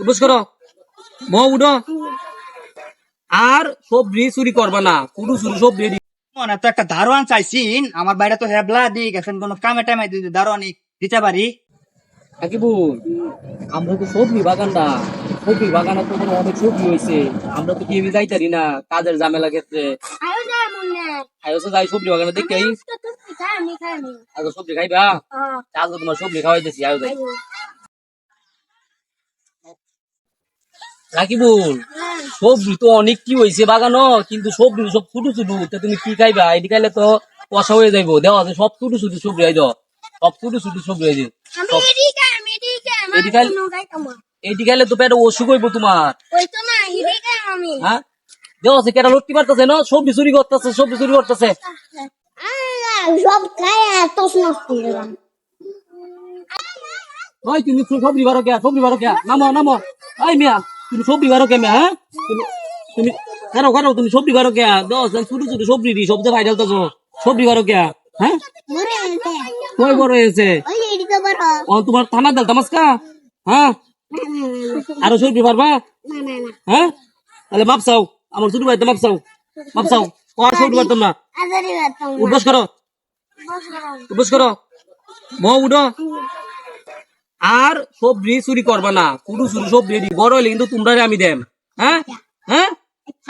উপোস করো, বউ উঠো। আর সবজি চুরি করবা না, কুটু চুরি সবজি মনে তো একটা দারোয়ান চাইছিন, আমার বাইরে তো হেবলা দিক এখন কোন কামে টাইমে যদি দারোয়ানি দিতে পারি। সাকিবুল, আমরা তো সবজি বাগানটা, সবজি বাগানে তো অনেক সবজি হয়েছে, আমরা তো কেউ যাইতারি না কাজের ঝামেলা ক্ষেত্রে। আয়োজন যাই সবজি বাগানে দেখতে আগে সবজি খাইবা, আজকে তোমার সবজি খাওয়াইতেছি। আয়ো যাই রাকিবুল, সবজি তো অনেক কি হয়েছে বাগানো, কিন্তু সবজি সব ছোট ছোট, তুমি কি খাইবা? এটি খাইলে তো কষা হয়ে যাইবো। দেওয়া আছে সব ছোট ছোট সবজি আই দাও, সব ছোট ছোট সবজি আই দিও। এটি খাইলে তো পেটে অসুখ হইবো তোমার। হ্যাঁ, দেওয়া আছে কেটা লটকি মারতেছে না, সবজি চুরি করতেছে, সবজি চুরি করতেছে। সব খায় তোষ নষ্ট করলাম। ওই তুমি সবজি বারো কে, সবজি বারো কে, নামো নামো। ওই মিয়া, তুমি সবজি বারো কে মিয়া? হ্যাঁ, তুমি কারো কারো তুমি সবজি বারো কে? দশ ছোট ছোট সবজি দি সবচেয়ে ভাইরাল তো সবজি বারো কে? হ্যাঁ, কই বড় হয়েছে? ও তোমার থানা দাল তামাস্কা। হ্যাঁ, আরো সবজি পারবা? হ্যাঁ, তাহলে মাপ চাও, আমার ছোট ভাই তো মাপ চাও, মাপ চাও। আর সবজি পারতাম না। উঠবস করো, উঠবস করো, বউ উঠো। আর সবজি চুরি করবা না, কুটু চুরি সবজি বড় হইলে কিন্তু তোমরা আমি দেম। হ্যাঁ হ্যাঁ,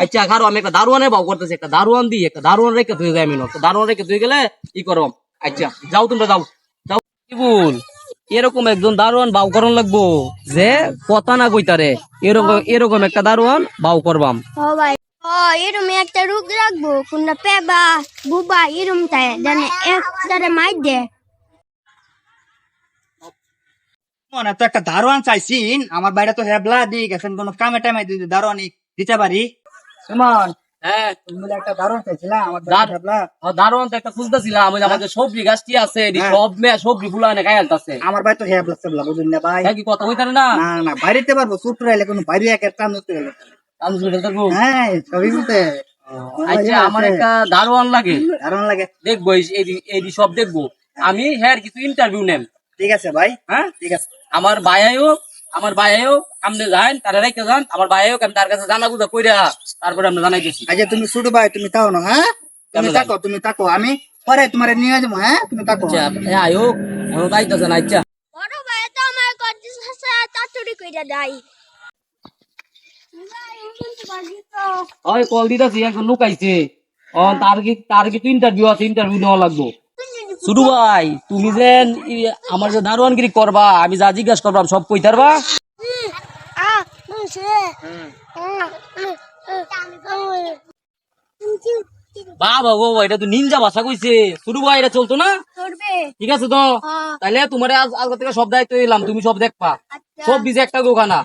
আচ্ছা খারো, আমি একটা দারোয়ানের বাউ করতেছি, একটা দারোয়ান দিই, একটা দারোয়ান রেখে তুই যাই, আমি দারোয়ান রেখে তুই গেলে ই করো। আচ্ছা যাও, তোমরা যাও যাও। কি বল, এরকম একজন দারোয়ান বাউ করন লাগবো যে কথা না কইতারে, এরকম এরকম একটা দারোয়ান বাউ করবাম। এরম একটা রোগ রাখবো কোনটা পেবা বুবা এরম তাই জানে একটারে মাই দে। মনে তো একটা দারোয়ান চাইছিন, আমার বাইরে তো হেবলা দিক এখন কোন কামে টাইমে যদি দারোয়ানি দিতে পারি। সুমন, হ্যাঁ, তুমি বলে একটা দারোয়ান চাইছিলা, আমার দার- হেবলা। দারোয়ান তো একটা খুঁজতেছিলাম, ওই যে আমাদের সবজি গাছটি আছে, সব মেয়ে সবজি ফুলা এনে খাই আনতেছে। আমার ভাই তো হেবলা সেবলা বুঝুন না ভাই। কি কথা হইতারে না? না না বাইরেতে পারবো, চুপ রাইলে কোনো বাইরে একটা টান ধরতে গেলে। আমি চলে যাবো। হ্যাঁ সবই বলতে আচ্ছা, আমার একটা দারোয়ান লাগে, দারুণ লাগে। দেখবো এই সব দেখবো আমি। হ্যাঁ, কিছু ইন্টারভিউ নেন। ঠিক আছে ভাই, হ্যাঁ, ঠিক আছে। আমার ভাইও আপনি যান, তারা রেখে যান, আমার ভাইও আমি তার কাছে জানা বুঝা কইরা তারপরে আমরা জানাইতেছি। আচ্ছা তুমি ছোট ভাই, তুমি তাও না? হ্যাঁ, তুমি কেমন থাকো, তুমি থাকো, আমি পরে তোমার নিয়ে যাবো। হ্যাঁ, তুমি থাকো। আচ্ছা, আয়ো এখন যাইতেছেন। আচ্ছা, বড় ভাই তো আমার কত তাড়াতাড়ি কইরা দেয়। ওই কল দিতেছি, একজন লোক আইছে, তার কিছু ইন্টারভিউ আছে, ইন্টারভিউ নেওয়া লাগবো। শুরু ভাই, তুমি যে আমার যে দারোয়ানগিরি করবা, আমি যা জিজ্ঞাসা করবাম সব কই তারবা। বাবা গো, এটা তো নিনজা ভাষা কইছে। শুরু ভাই, এটা চলতো না? ঠিক আছে তো, তাহলে তোমার আজকে থেকে সব দায়িত্ব দিলাম, তুমি সব দেখবা। সব বিজে একটা দোকানা।